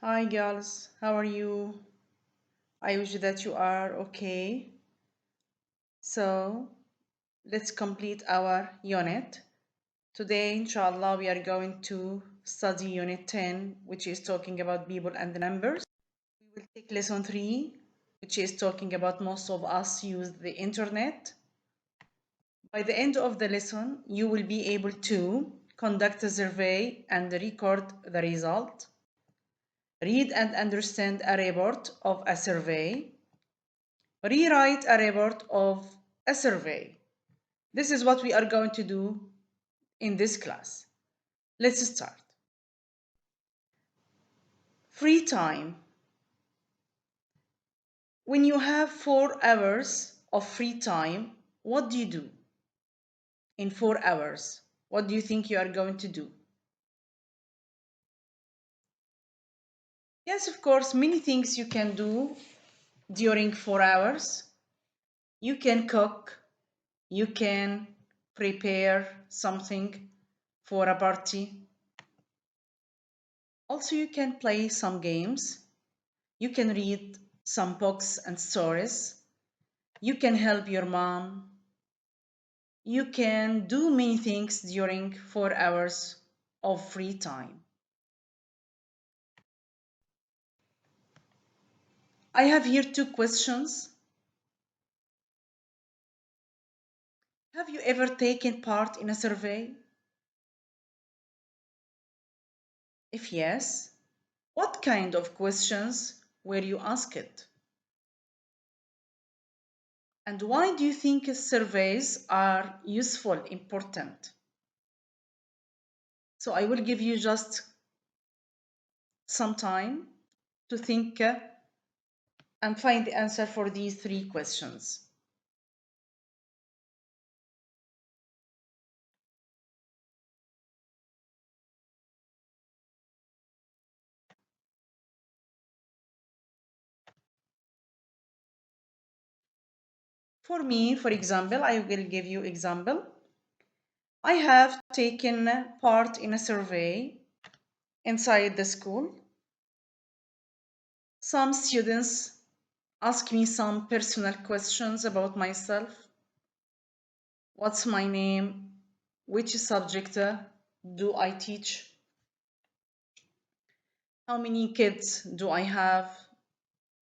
Hi girls, how are you? I wish that you are okay. So, let's complete our unit. Today, inshallah, we are going to study unit 10, which is talking about people and the numbers. We will take lesson 3, which is talking about most of us use the internet. By the end of the lesson, you will be able to conduct a survey and record the result. Read and understand a report of a survey. Rewrite a report of a survey. This is what we are going to do in this class. Let's start. Free time. When you have 4 hours of free time, what do you do in 4 hours? What do you think you are going to do? Yes, of course, many things you can do during 4 hours. You can cook, you can prepare something for a party. Also, you can play some games. You can read some books and stories. You can help your mom. You can do many things during 4 hours of free time. I have here 2 questions. Have you ever taken part in a survey? If yes, what kind of questions were you asked? And why do you think surveys are useful, important? So I will give you just some time to think and find the answer for these 3 questions. For me, for example, I will give you example. I have taken part in a survey inside the school. Some students ask me some personal questions about myself. What's my name? Which subject do I teach? How many kids do I have?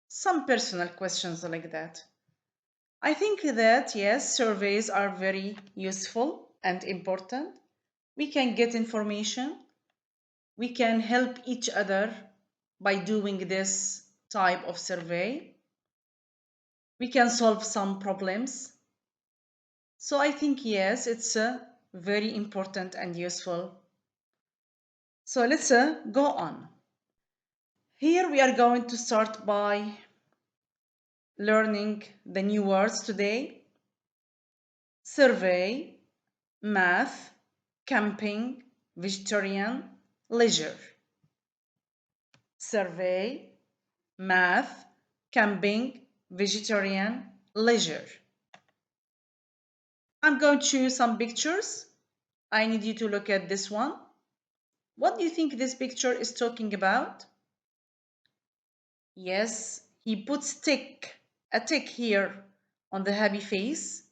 Some personal questions like that. I think that yes, surveys are very useful and important. We can get information. We can help each other by doing this type of survey. We can solve some problems. So I think yes, it's very important and useful. So let's go on. Here we are going to start by learning the new words today. Survey, math, camping, vegetarian, leisure. Survey, math, camping, vegetarian, leisure. I'm going to choose some pictures. I need you to look at this one. What do you think this picture is talking about? Yes, he puts a tick here on the happy face.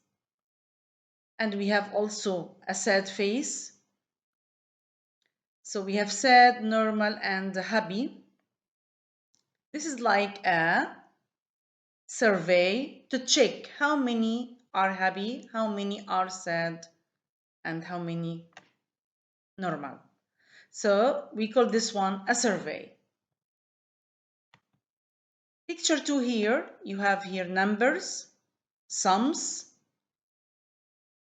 And we have also a sad face. So we have sad, normal, and happy. This is like a survey to check how many are happy, how many are sad, and how many normal. So we call this one a survey. Picture 2 here, you have here numbers, sums,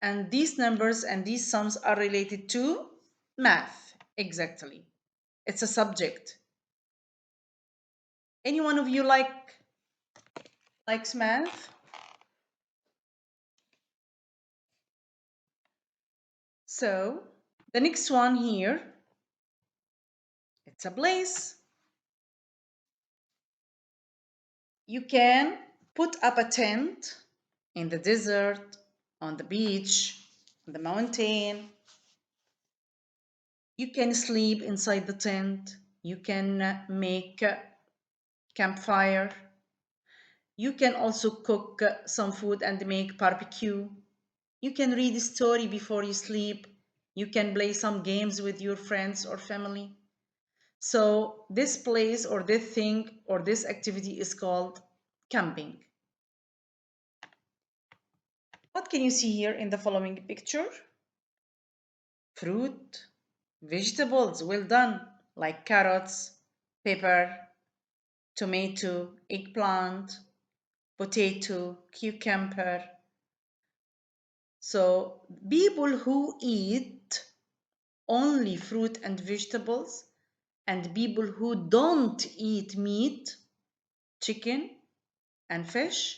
and these numbers and these sums are related to math, exactly. It's a subject. Any one of you likes math? So the next one here, it's a place. You can put up a tent in the desert, on the beach, on the mountain. You can sleep inside the tent. You can make campfire. You can also cook some food and make barbecue. You can read a story before you sleep. You can play some games with your friends or family. So this place or this thing or this activity is called camping. What can you see here in the following picture? Fruit, vegetables, well done, like carrots, pepper, tomato, eggplant, potato, cucumber. So people who eat only fruit and vegetables and people who don't eat meat, chicken and fish,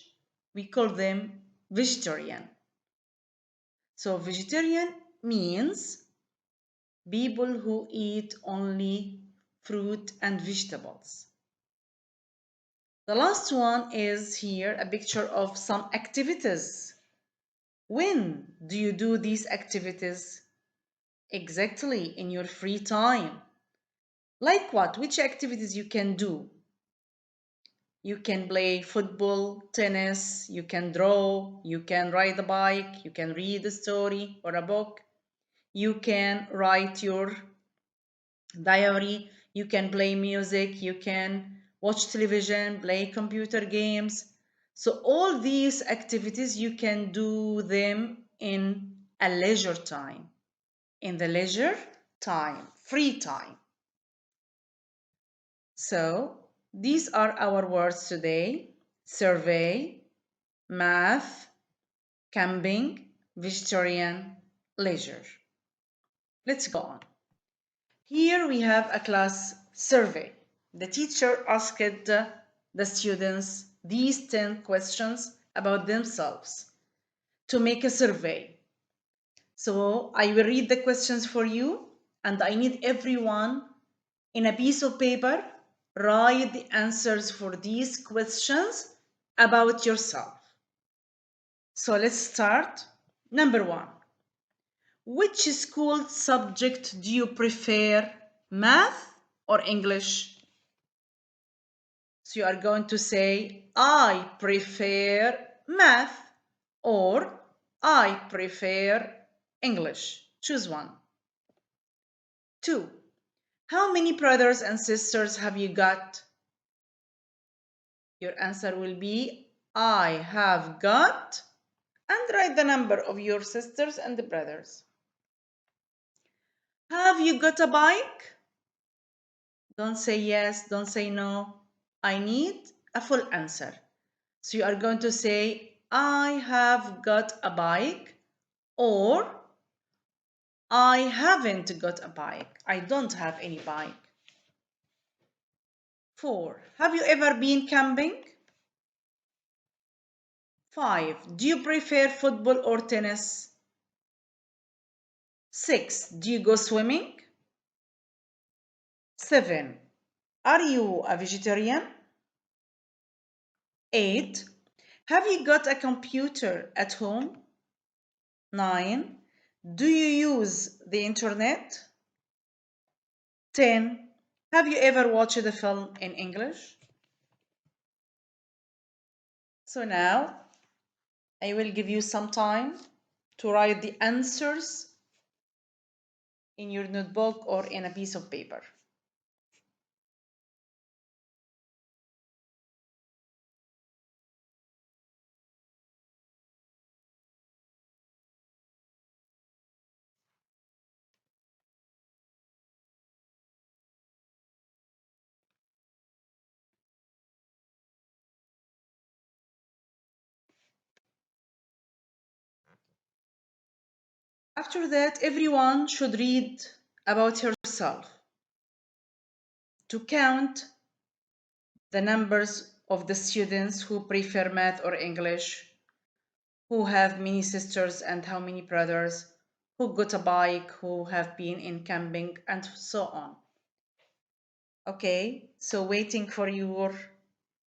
we call them vegetarian. So vegetarian means people who eat only fruit and vegetables. The last one is here a picture of some activities. When do you do these activities? Exactly, in your free time. Like what? Which activities you can do? You can play football, tennis, you can draw, you can ride a bike, you can read a story or a book, you can write your diary, you can play music, you can watch television, play computer games. So all these activities you can do them in a leisure time. In the leisure time, free time. So these are our words today: survey, math, camping, vegetarian, leisure. Let's go on. Here we have a class survey. The teacher asked the students these 10 questions about themselves to make a survey. So I will read the questions for you, and I need everyone in a piece of paper write the answers for these questions about yourself. So let's start. Number 1. Which school subject do you prefer, math or English? So you are going to say, I prefer math or I prefer English. Choose one. 2. How many brothers and sisters have you got? Your answer will be, I have got, and write the number of your sisters and brothers. Have you got a bike? Don't say yes, don't say no. I need a full answer. So you are going to say, I have got a bike, or I haven't got a bike. I don't have any bike. 4. Have you ever been camping? 5. Do you prefer football or tennis? 6. Do you go swimming? 7. Are you a vegetarian? 8. Have you got a computer at home? 9. Do you use the internet? 10. Have you ever watched a film in English? So now I will give you some time to write the answers in your notebook or in a piece of paper. After that, everyone should read about herself to count the numbers of the students who prefer math or English, who have many sisters and how many brothers, who got a bike, who have been in camping, and so on. Okay, so waiting for your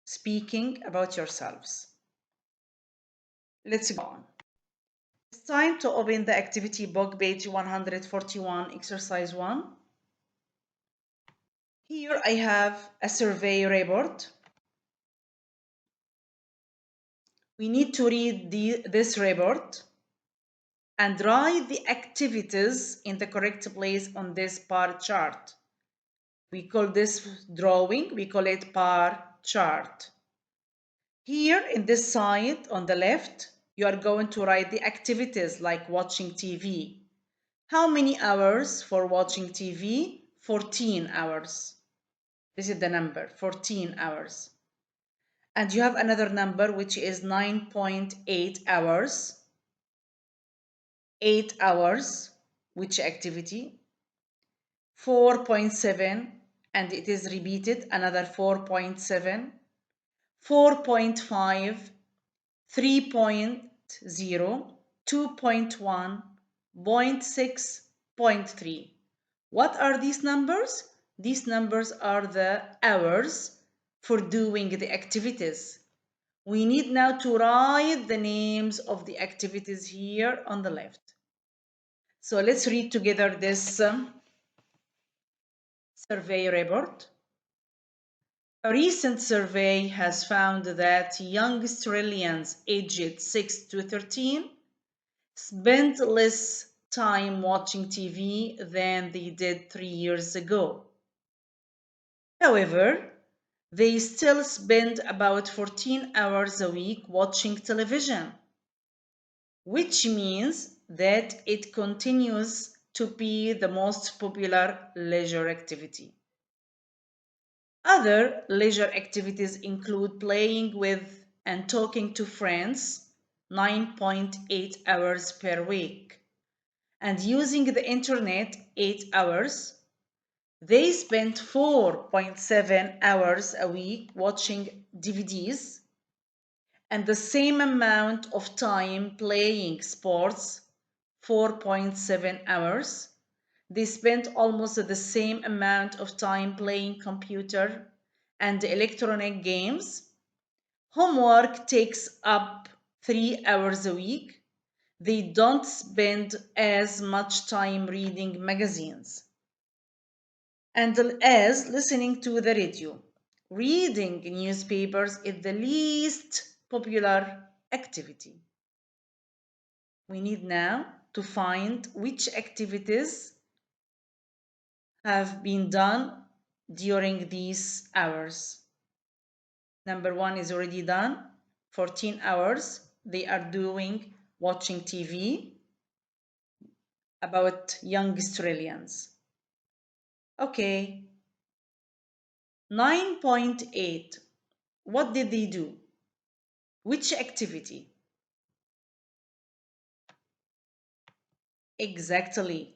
speaking about yourselves. Let's go on. It's time to open the activity book, page 141, exercise 1. Here I have a survey report. We need to read this report and write the activities in the correct place on this bar chart. We call this drawing, we call it bar chart. Here in this side on the left, you are going to write the activities like watching TV. How many hours for watching TV? 14 hours. This is the number, 14 hours. And you have another number which is 9.8 hours. 8 hours, which activity? 4.7, and it is repeated, another 4.7, 4.5, 3.0, 2.1, 0.6, 0.3. What are these numbers? These numbers are the hours for doing the activities. We need now to write the names of the activities here on the left. So let's read together this survey report. A recent survey has found that young Australians aged 6 to 13 spend less time watching TV than they did 3 years ago. However, they still spend about 14 hours a week watching television, which means that it continues to be the most popular leisure activity. Other leisure activities include playing with and talking to friends, 9.8 hours per week, and using the internet, 8 hours. They spend 4.7 hours a week watching DVDs and the same amount of time playing sports, 4.7 hours. They spend almost the same amount of time playing computer and electronic games. Homework takes up 3 hours a week. They don't spend as much time reading magazines and as listening to the radio. Reading newspapers is the least popular activity. We need now to find which activities have been done during these hours. Number 1 is already done, 14 hours. They are doing watching TV about young Australians. Okay, 9.8. What did they do? Which activity? Exactly.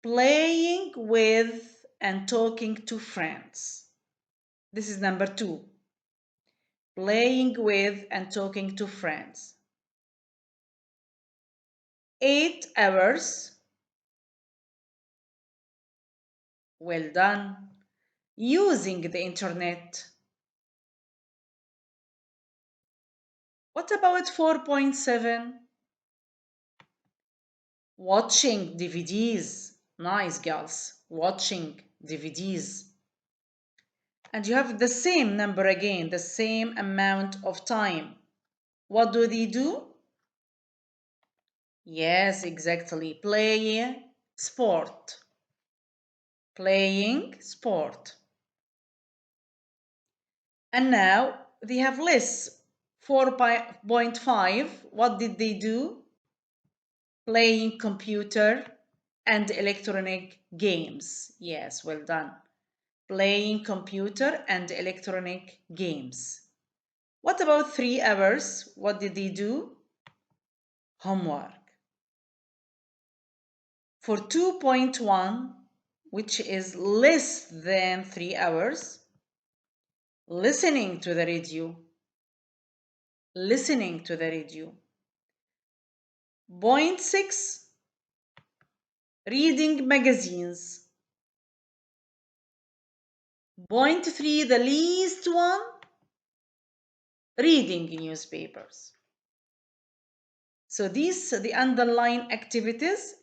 Playing with and talking to friends. This is number 2. Playing with and talking to friends. 8 hours. Well done. Using the internet. What about 4.7? Watching DVDs. Nice, girls. Watching DVDs. And you have the same number again, the same amount of time. What do they do? Yes, exactly. Play sport. Playing sport. And now they have less. 4.5. What did they do? Playing computer and electronic games. Yes, well done. Playing computer and electronic games. What about 3 hours? What did they do? Homework. For 2.1, which is less than 3 hours, listening to the radio. Listening to the radio. Point 6, reading magazines. Point 3, the least one, reading newspapers. So these, the underlying activities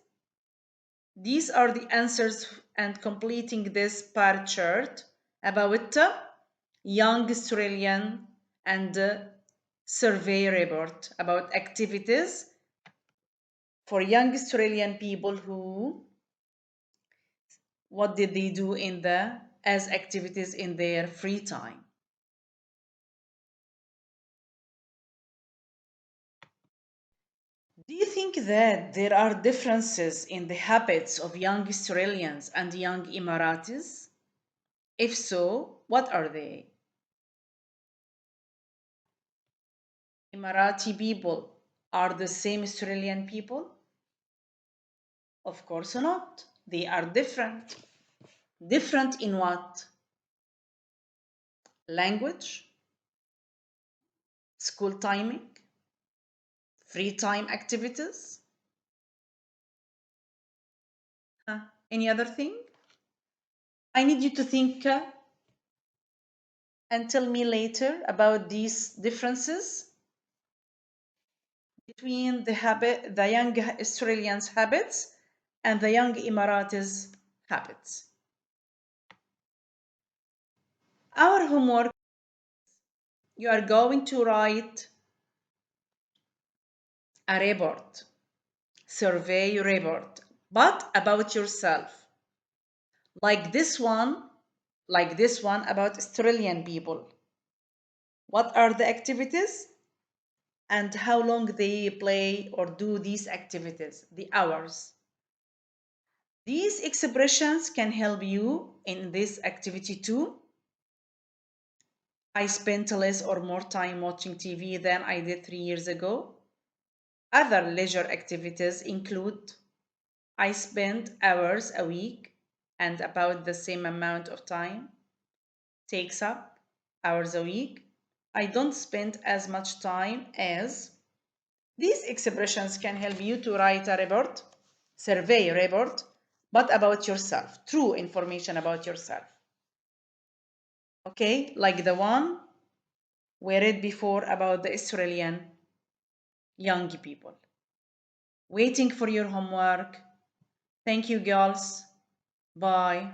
These are the answers and completing this bar chart about young Australian and survey report about activities for young Australian people who what did they do in the as activities in their free time. Do you think that there are differences in the habits of young Australians and young Emiratis? If so, what are they? Emirati people are the same Australian people? Of course not. They are different. Different in what? Language, school timing, free time activities? Any other thing? I need you to think and tell me later about these differences between the young Australians' habits and the young Emiratis' habits. Our homework, you are going to write a report, survey report, but about yourself. Like this one, about Australian people. What are the activities and how long they play or do these activities, the hours. These expressions can help you in this activity too. I spent less or more time watching TV than I did 3 years ago. Other leisure activities include I spend hours a week and about the same amount of time takes up hours a week. I don't spend as much time as. These expressions can help you to write a report, survey report, but about yourself, true information about yourself. Okay, like the one we read before about the Australian young people. Waiting for your homework. Thank you, girls. Bye.